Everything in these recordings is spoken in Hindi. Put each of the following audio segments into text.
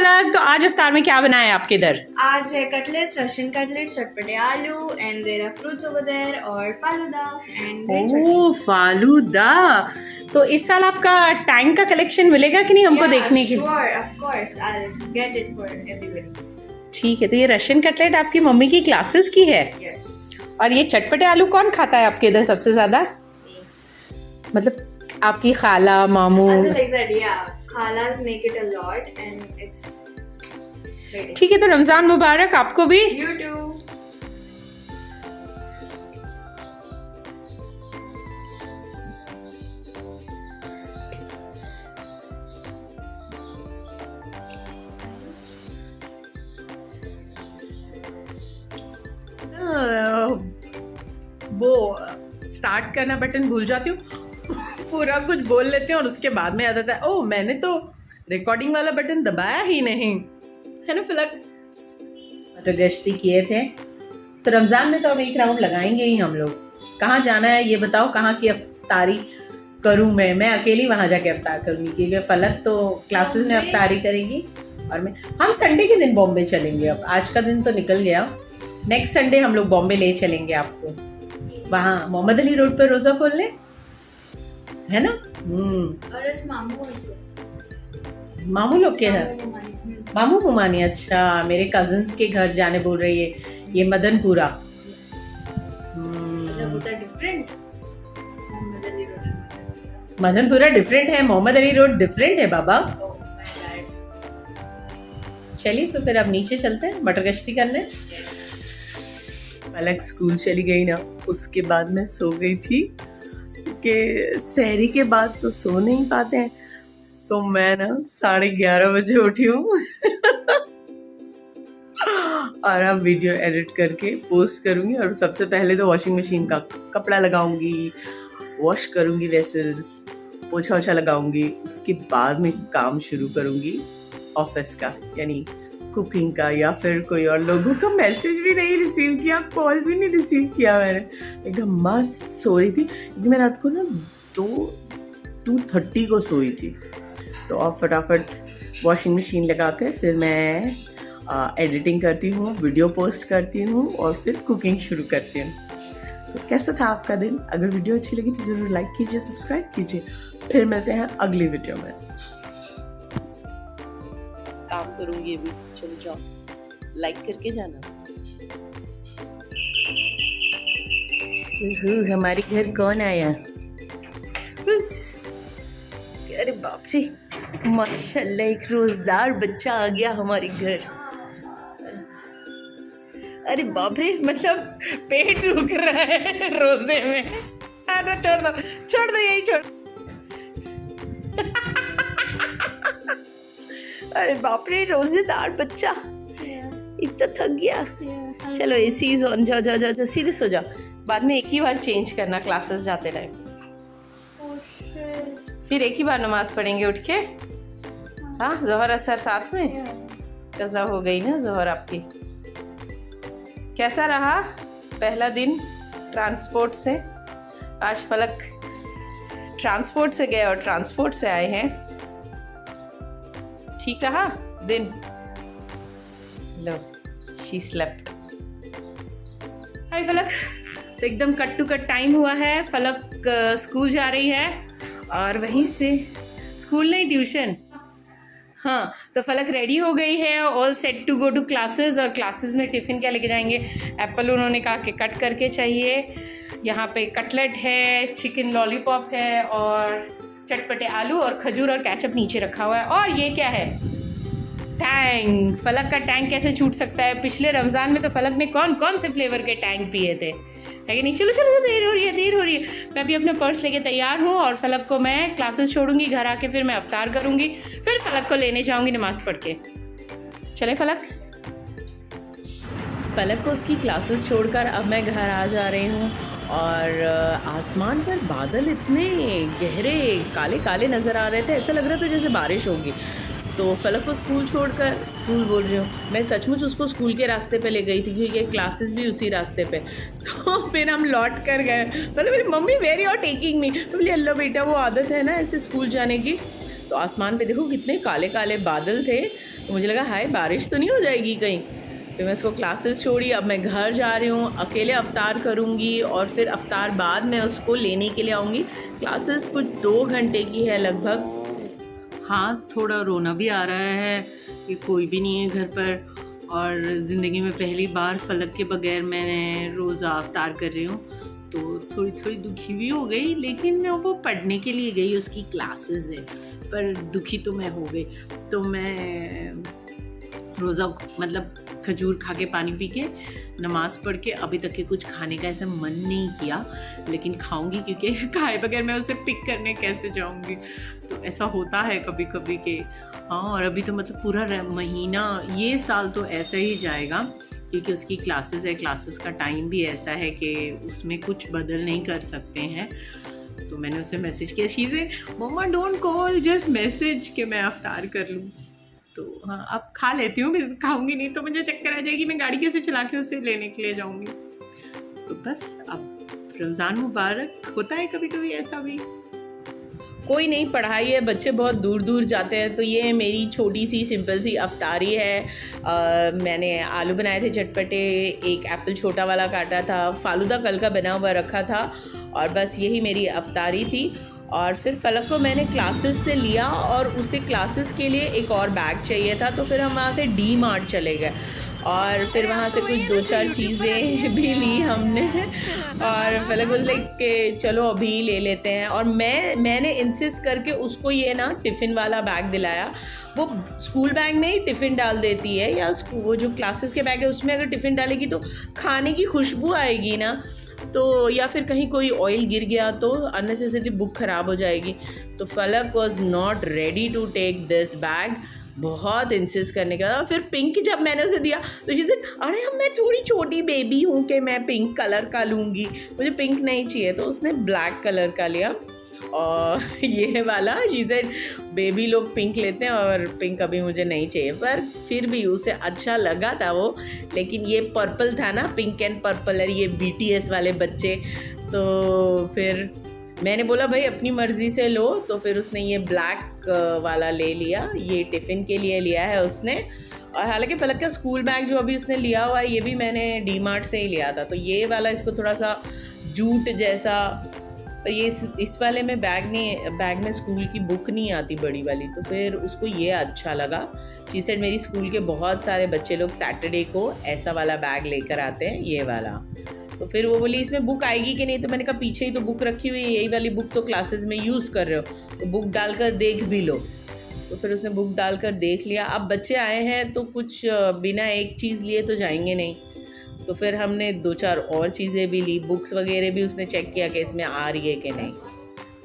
फलक, तो आज इफ्तार में क्या बनाया आपके इधर? आज है कटलेट्स, रशियन कटलेट्स, चटपटे आलू and there are fruits over there और फालूदा एंड ओह फालूदा। तो इस साल आपका टैंक का कलेक्शन मिलेगा कि नहीं हमको देखने के लिए? Sure, of course, I'll get it for everybody. ठीक है, तो ये रशियन कटलेट आपकी मम्मी की क्लासेस की है। Yes. और ये चटपटे आलू कौन खाता है आपके इधर सबसे ज्यादा? मतलब आपकी खाला, मामू? Also like that, yeah. Khalas make it a lot and it's very ठीक है, तो रमजान मुबारक आपको भी। You too. वो स्टार्ट करना बटन भूल जाती हूँ पूरा कुछ बोल लेते हैं और उसके बाद में याद आता है ओह मैंने तो रिकॉर्डिंग वाला बटन दबाया ही नहीं, है ना फलक? तो गश्ती किए थे, तो रमज़ान में तो अब एक राउंड लगाएंगे ही हम लोग। कहाँ जाना है ये बताओ, कहाँ की अफ्तारी करूँ? मैं अकेली वहाँ जाके अफ्तार करूँगी क्योंकि फलक तो क्लासेस में अफ्तारी करेगी और हम संडे के दिन बॉम्बे चलेंगे। अब आज का दिन तो निकल गया, नेक्स्ट संडे हम लोग बॉम्बे ले चलेंगे आपको, वहाँ मोहम्मद अली रोड पर रोज़ा खोलने, है ना? और इस मामू also. मामू लोग के हैं, मामू मुमानी। अच्छा, मेरे कजन्स के घर जाने बोल रही है, ये मदनपुरा। डिफरेंट मदनपुरा डिफरेंट है, मोहम्मद अली रोड डिफरेंट है बाबा। चलिए तो फिर अब नीचे चलते हैं मटर गश्ती करने। अलग स्कूल चली गई ना, उसके बाद मैं सो गई थी कि सहरी के बाद तो सो नहीं पाते हैं, तो मैं ना 11:30 बजे उठी हूँ और अब वीडियो एडिट करके पोस्ट करूँगी। और सबसे पहले तो वॉशिंग मशीन का कपड़ा लगाऊंगी, वॉश करूँगी, वेसल्स, पोछा वोछा लगाऊंगी। उसके बाद में काम शुरू करूँगी ऑफिस का, यानी कुकिंग का, या फिर कोई और लोगों का मैसेज भी नहीं रिसीव किया, कॉल भी नहीं रिसीव किया मैंने। एकदम मस्त सो रही थी क्योंकि मैं रात को ना 2:30 को सोई थी। तो अब फटाफट वॉशिंग मशीन लगा कर फिर मैं एडिटिंग करती हूँ, वीडियो पोस्ट करती हूँ और फिर कुकिंग शुरू करती हूँ। तो कैसा था आपका दिन? अगर वीडियो अच्छी लगी तो ज़रूर लाइक कीजिए, सब्सक्राइब कीजिए। फिर मिलते हैं अगली वीडियो में। काम करूँगी अभी, चल जाओ, लाइक करके जाना। हमारे घर कौन आया? अरे बाप रे, माशाल्लाह एक रोजदार बच्चा आ गया हमारे घर। अरे बाप रे, मतलब पेट दुख रहा है रोजे में। अरे छोड़ दो यही छोड़। अरे बाप रे, रोजेदार बच्चा इतना थक गया। चलो एसी ऑन, जाओ सीधे सो जाओ, बाद में एक ही बार चेंज करना क्लासेस जाते टाइम, फिर एक ही बार नमाज पढ़ेंगे उठ के। हाँ, जोहर असर साथ में, कज़ा हो गई ना जोहर आपकी। कैसा रहा पहला दिन ट्रांसपोर्ट से? आज फलक ट्रांसपोर्ट से गए और ट्रांसपोर्ट से आए हैं। ठीक रहा दिन? लो, शी स्लेप्ट। हाय फलक, तो एकदम कट टू कट टाइम हुआ है। फलक स्कूल जा रही है और वहीं से, स्कूल नहीं ट्यूशन। हाँ, तो फलक रेडी हो गई है, all set to go to classes. और क्लासेस में टिफ़िन क्या लेके जाएंगे? एप्पल उन्होंने कहा कि कट करके चाहिए। यहाँ पे कटलेट है, चिकन लॉलीपॉप है और चटपटे आलू और खजूर और केचप नीचे रखा हुआ है। और ये क्या है? टैंग। फलक का टैंग कैसे छूट सकता है? पिछले रमज़ान में तो फलक ने कौन कौन से फ्लेवर के टैंग पिए थे, है कि नहीं? चलो देर हो रही है। मैं अभी अपना पर्स लेके तैयार हूँ और फलक को मैं क्लासेस छोड़ूंगी, घर आके फिर मैं अफ्तार करूँगी, फिर फलक को लेने जाऊँगी नमाज़ पढ़ के। चले फलक को उसकी क्लासेस छोड़कर अब मैं घर आ जा रही हूँ और आसमान पर बादल इतने गहरे काले काले नज़र आ रहे थे, ऐसा लग रहा था जैसे बारिश होगी। तो फलक को स्कूल छोड़कर, स्कूल बोल रही हूँ मैं, सचमुच उसको स्कूल के रास्ते पे ले गई थी क्योंकि क्लासेस भी उसी रास्ते पे। तो फिर हम लौट कर गए, मतलब मेरी मम्मी वेरी और टेकिंग मी, तो बोली अल्लाह बेटा वो आदत है ना ऐसे स्कूल जाने की। तो आसमान पे देखो कितने काले काले बादल थे, तो मुझे लगा हाय बारिश तो नहीं हो जाएगी कहीं। फिर मैं उसको क्लासेस छोड़ी, अब मैं घर जा रही हूँ, अकेले अफ्तार करूँगी और फिर अफ्तार बाद मैं उसको लेने के लिए आऊँगी। क्लासेस कुछ 2 घंटे की है लगभग। हाँ, थोड़ा रोना भी आ रहा है कि कोई भी नहीं है घर पर, और ज़िंदगी में पहली बार फलक के बगैर मैं रोज़ा अफ्तार कर रही हूँ, तो थोड़ी दुखी भी हो गई। लेकिन वो पढ़ने के लिए गई, उसकी क्लासेस है, पर दुखी तो मैं हो गई। तो मैं रोज़ा मतलब खजूर खा के पानी पी के नमाज़ पढ़ के अभी तक के कुछ खाने का ऐसा मन नहीं किया, लेकिन खाऊंगी क्योंकि खाए बगैर मैं उसे पिक करने कैसे जाऊंगी। तो ऐसा होता है कभी कभी के। हाँ, और अभी तो मतलब पूरा महीना ये साल तो ऐसा ही जाएगा क्योंकि उसकी क्लासेस है, क्लासेस का टाइम भी ऐसा है कि उसमें कुछ बदल नहीं कर सकते हैं। तो मैंने उसे मैसेज किया, शी से मम्मा डोंट कॉल, जस्ट मैसेज कि मैं अफ्तार कर लूँ। तो हाँ, अब खा लेती हूँ, मैं खाऊंगी नहीं तो मुझे चक्कर आ जाएगी, मैं गाड़ी कैसे चला के उसे लेने के लिए जाऊंगी। तो बस अब रमज़ान मुबारक। होता है कभी कभी ऐसा भी, कोई नहीं, पढ़ाई है, बच्चे बहुत दूर दूर जाते हैं। तो ये मेरी छोटी सी सिंपल सी अफ्तारी है। मैंने आलू बनाए थे चटपटे, एक एप्पल छोटा वाला काटा था, फालूदा कल का बना हुआ रखा था, और बस यही मेरी अफ्तारी थी। और फिर फलक को मैंने क्लासेस से लिया और उसे क्लासेस के लिए एक और बैग चाहिए था, तो फिर हम वहाँ से डी मार्ट चले गए और फिर वहाँ से कुछ 2-4 चीज़ें भी ली हमने। और फलक बोले कि चलो अभी ले लेते हैं। और मैंने इंसिस्ट करके उसको ये ना टिफ़िन वाला बैग दिलाया। वो स्कूल बैग में ही टिफ़िन डाल देती है, या वो जो क्लासेस के बैग है उसमें अगर टिफ़िन डालेगी तो खाने की खुशबू आएगी ना, तो या फिर कहीं कोई ऑयल गिर गया तो अननेसेसरी बुक ख़राब हो जाएगी। तो Falak was not ready to take this bag. बहुत इंसिस्ट करने का। और फिर पिंक जब मैंने उसे दिया तो शी सेड अरे अब मैं थोड़ी छोटी बेबी हूँ कि मैं पिंक कलर का लूँगी, मुझे पिंक नहीं चाहिए। तो उसने ब्लैक कलर का लिया। और ये वाला शी सेड बेबी लोग पिंक लेते हैं और पिंक अभी मुझे नहीं चाहिए, पर फिर भी उसे अच्छा लगा था वो। लेकिन ये पर्पल था ना, पिंक एंड पर्पल, और ये BTS वाले बच्चे। तो फिर मैंने बोला भाई अपनी मर्ज़ी से लो, तो फिर उसने ये ब्लैक वाला ले लिया। ये टिफ़िन के लिए लिया है उसने। और हालांकि फलक का स्कूल बैग जो अभी उसने लिया हुआ है ये भी मैंने डी मार्ट से ही लिया था। तो ये वाला इसको थोड़ा सा जूट जैसा, तो ये इस वाले में बैग में स्कूल की बुक नहीं आती बड़ी वाली, तो फिर उसको ये अच्छा लगा। शी सेड मेरी स्कूल के बहुत सारे बच्चे लोग सैटरडे को ऐसा वाला बैग लेकर आते हैं, ये वाला। तो फिर वो बोली इसमें बुक आएगी कि नहीं, तो मैंने कहा पीछे ही तो बुक रखी हुई है, यही वाली बुक तो क्लासेस में यूज़ कर रहे हो, तो बुक डालकर देख भी लो। तो फिर उसने बुक डालकर देख लिया। अब बच्चे आए हैं तो कुछ बिना एक चीज़ लिए तो जाएंगे नहीं, तो फिर हमने 2-4 और चीज़ें भी ली। बुक्स वगैरह भी उसने चेक किया कि इसमें आ रही है कि नहीं।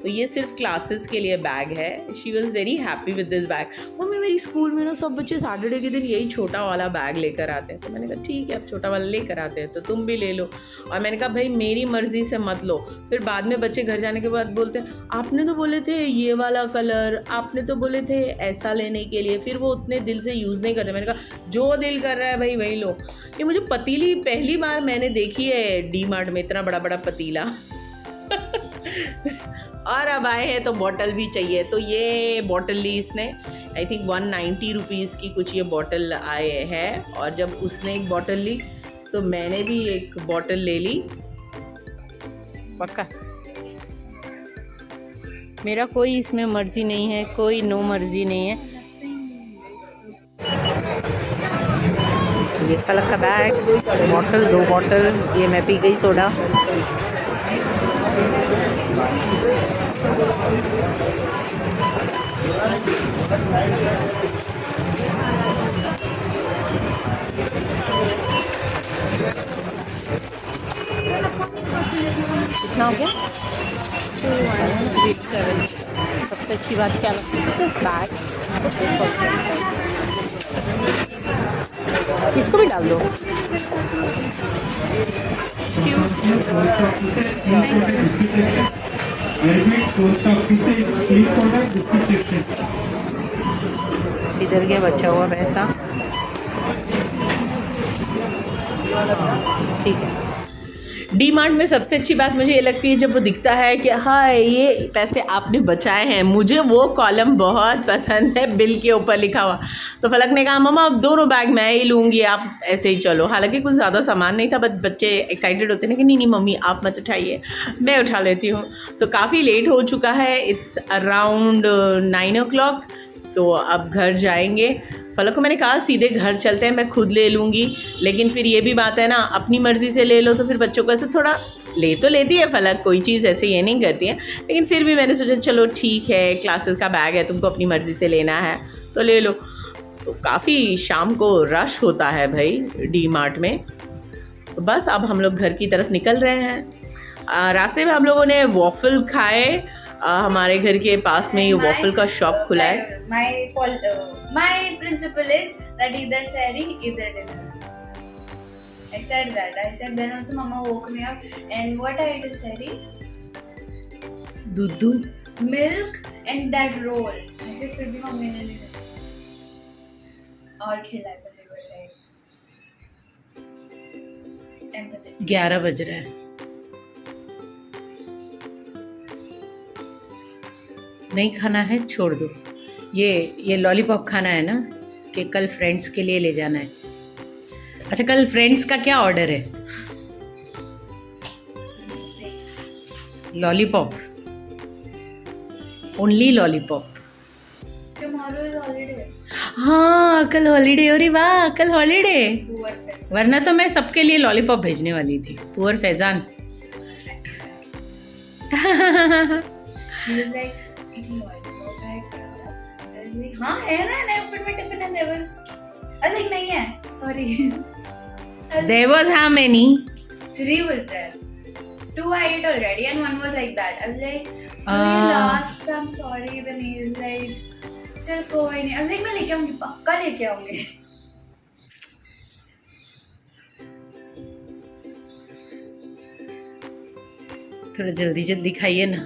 तो ये सिर्फ क्लासेस के लिए बैग है। She was very happy with this bag. Mummy मेरी स्कूल में ना सब बच्चे सैटरडे के दिन यही छोटा वाला बैग लेकर आते हैं। तो मैंने कहा ठीक है, अब छोटा वाला लेकर आते हैं तो तुम भी ले लो। और मैंने कहा भाई मेरी मर्ज़ी से मत लो। फिर बाद में बच्चे घर जाने के बाद बोलते हैं आपने तो बोले थे ये वाला कलर, आपने तो बोले थे ऐसा लेने के लिए, फिर वो उतने दिल से यूज़ नहीं करते। मैंने कहा जो दिल कर रहा है भाई वही लो। ये मुझे पतीली पहली बार मैंने देखी है डी मार्ट में, इतना बड़ा बड़ा पतीला। और अब आए हैं तो बॉटल भी चाहिए, तो ये बॉटल ली इसने। आई थिंक 190 रुपीज़ की कुछ ये बॉटल आए हैं। और जब उसने एक बॉटल ली तो मैंने भी एक बॉटल ले ली। पक्का मेरा कोई इसमें मर्जी नहीं है, कोई नो मर्जी नहीं है। ये फलक का बैग, बॉटल 2 बॉटल, ये मैं पी गई सोडा। कितना हो गया? 2,187। सबसे अच्छी बात क्या लगती है इस बैग, इसको भी डाल दो। इधर गया बचा हुआ पैसा, ठीक है। डी मार्ट में सबसे अच्छी बात मुझे ये लगती है जब वो दिखता है कि हाँ ये पैसे आपने बचाए हैं। मुझे वो कॉलम बहुत पसंद है, बिल के ऊपर लिखा हुआ। तो फलक ने कहा मम्मा अब दोनों बैग मैं ही लूँगी, आप ऐसे ही चलो। हालांकि कुछ ज़्यादा सामान नहीं था, बट बच्चे एक्साइटेड होते हैं कि नहीं नहीं मम्मी आप मत उठाइए, मैं उठा लेती हूँ। तो काफ़ी लेट हो चुका है, इट्स अराउंड 9 o'clock। तो अब घर जाएंगे। फलक को मैंने कहा सीधे घर चलते हैं, मैं खुद ले लूँगी, लेकिन फिर ये भी बात है ना, अपनी मर्ज़ी से ले लो तो फिर बच्चों को ऐसे थोड़ा, ले तो लेती है फलक, कोई चीज़ ऐसे ये नहीं करती है, लेकिन फिर भी मैंने सोचा चलो ठीक है, क्लासेस का बैग है, तुमको अपनी मर्ज़ी से लेना है तो ले लो। तो काफ़ी शाम को रश होता है भाई डी मार्ट में। तो बस अब हम लोग घर की तरफ निकल रहे हैं। रास्ते में हम लोगों ने वॉफल खाए। हमारे घर के पास में ये वॉफल का शॉप खुला है। My principle is that either sari, either dinner. I said that. I said then also mama woke me up and what I ate in sari? दूध, Milk and that roll. I said फिर भी मम्मी ने नहीं दिया और खिलाया तो they were like empathy. 11 बज रहा है। नहीं खाना है छोड़ दो। ये लॉलीपॉप खाना है ना, कि कल फ्रेंड्स के लिए ले जाना है। अच्छा कल फ्रेंड्स का क्या ऑर्डर है? Lollipop, only lollipop. Tomorrow is holiday. हाँ कल हॉलीडे, अरे वाह कल हॉलीडे, Poor Faiz. वरना तो मैं सबके लिए लॉलीपॉप भेजने वाली थी। Poor Faizan. He was like eating lollipop. I was like हाँ है ना, and I opened my tiffin and there was, I was like नहीं है, sorry. There was how many? 3 was there. 2 I ate already and 1 was like that. I was like, Ah. last, I'm sorry. Then he was like, चल कोई नहीं। I was like मैं लेके आऊँगी, पक्का लेके आऊँगी। थोड़ा जल्दी जल्दी खाइए ना।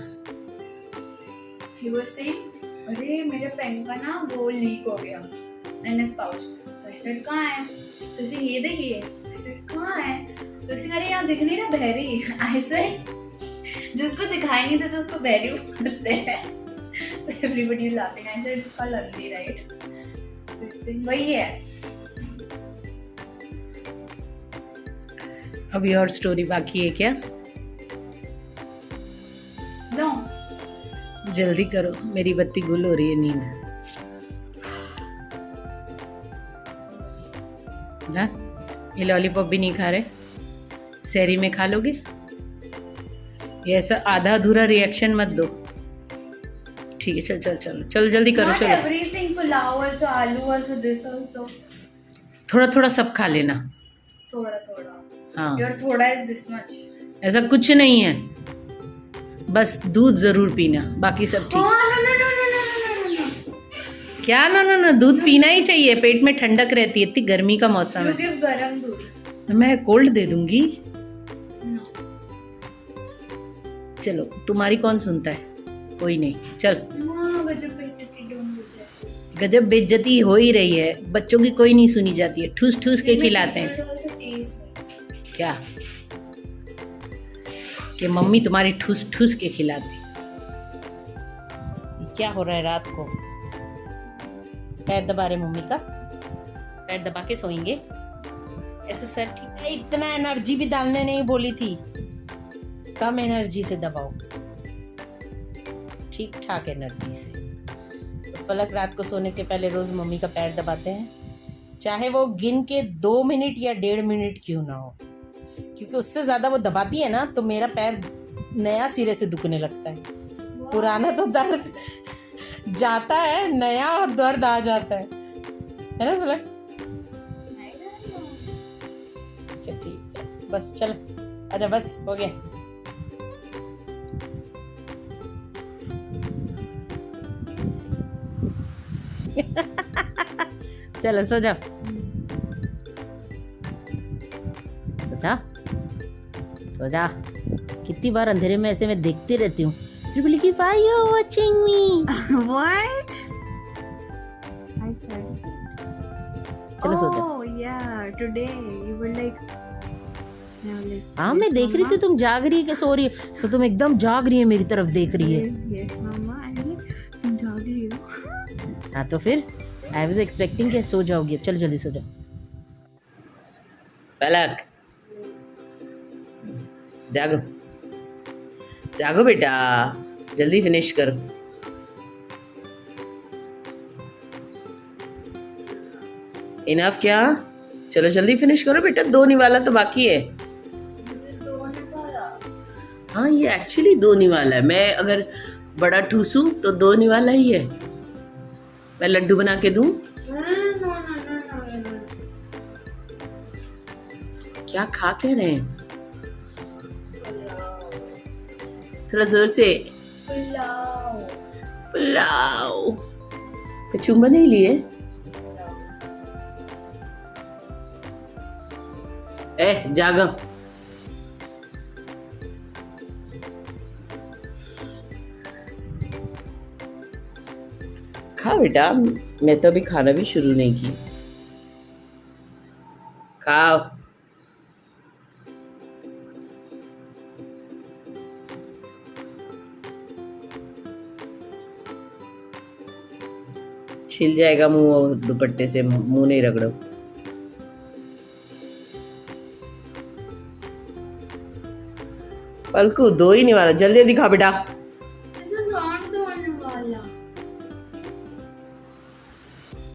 He was saying, अरे मेरे पेन का ना वो लीक हो गया in his pouch. So I said कहाँ है? So he said ये देखिए। I said कहाँ है? तो उसने अरे यहाँ दिख नहीं रहा, बहरी। I said जिसको दिखाई नहीं देता उसको बहरी बोलते हैं। So everybody is laughing. I said it's called अंधी, right? So he said वही है। अभी और स्टोरी बाकी है क्या? No. जल्दी करो, मेरी बत्ती गुल हो रही है नींद। ना ये लॉलीपॉप भी नहीं खा रहे, शहरी में खा लोगे? ये ऐसा आधा अधूरा रिएक्शन मत दो। ठीक है चल चल चलो, चलो जल्दी करो। Not चलो everything, pulao also, aloo also, this also. थोड़ा थोड़ा सब खा लेना। थोड़ा थोड़ा। हाँ Your थोड़ा is this much. ऐसा कुछ नहीं है, बस दूध जरूर पीना, बाकी सब ठीक। Oh, no. क्या ना दूध पीना ही चाहिए, पेट में ठंडक रहती है, इतनी गर्मी का मौसम You है। give गरम दूध। मैं कोल्ड दे दूंगी। No. चलो तुम्हारी कौन सुनता है, कोई नहीं। चल हाँ, गजब बेइज्जती, don't do that. गजब बेइज्जती हो ही रही है, बच्चों की कोई नहीं सुनी जाती है, ठूस ठूस के खिलाते हैं। Also taste. क्या कि मम्मी तुम्हारी ठूस ठूस के खिलाती। ये क्या हो रहा है रात को? पैर दबा रहे मम्मी का, पैर दबा के सोएंगे ऐसे। सर ठीक है, इतना एनर्जी भी डालने नहीं बोली थी, कम एनर्जी से दबाओ, ठीक ठाक एनर्जी से। तो फलक रात को सोने के पहले रोज मम्मी का पैर दबाते हैं, चाहे वो गिन के 2 मिनट या 1.5 मिनट क्यों ना हो, क्योंकि उससे ज़्यादा वो दबाती है ना तो मेरा पैर नया सिरे से दुखने लगता है। पुराना तो दर्द जाता है, नया और दर्द आ जाता है ना फलक? अच्छा ठीक है, बस चल आजा, बस हो गया। चलो सो जाओ, सो जा सो जा। कितनी बार अंधेरे में ऐसे मैं देखती रहती हूँ, फिर बोली कि why you watching me? What? I said. चलो सो जा। Oh yeah, today you were like. हाँ मैं देख रही थी तुम जाग रही है कि सो रही है, तो तुम एकदम जाग रही है, मेरी तरफ देख रही है। Yes, mama. I was like, तुम जाग रही हो? हाँ तो फिर आई वॉज एक्सपेक्टिंग कि सो जाओगी। चलो जल्दी सो जाओ। पलक जागो, जागो बेटा, जल्दी फिनिश करो। इनफ क्या? चलो जल्दी फिनिश करो बेटा, 2 निवाला तो बाकी है। हाँ ये एक्चुअली 2 निवाला है। मैं अगर बड़ा ठूसू तो 2 निवाला ही है। मैं लड्डू बना के दूं? क्या खा के रहे हैं? थोड़ा जोर से। पुलाव। कचुम्बा नहीं लिए? जागा। खा बेटा, मैं तो अभी खाना भी शुरू नहीं की। खाओ। छिल जाएगा मुंह, और दुपट्टे से मुंह नहीं रगड़ो। पलकू 2 ही नहीं वाला, जल्दी जल्दी खा बेटा।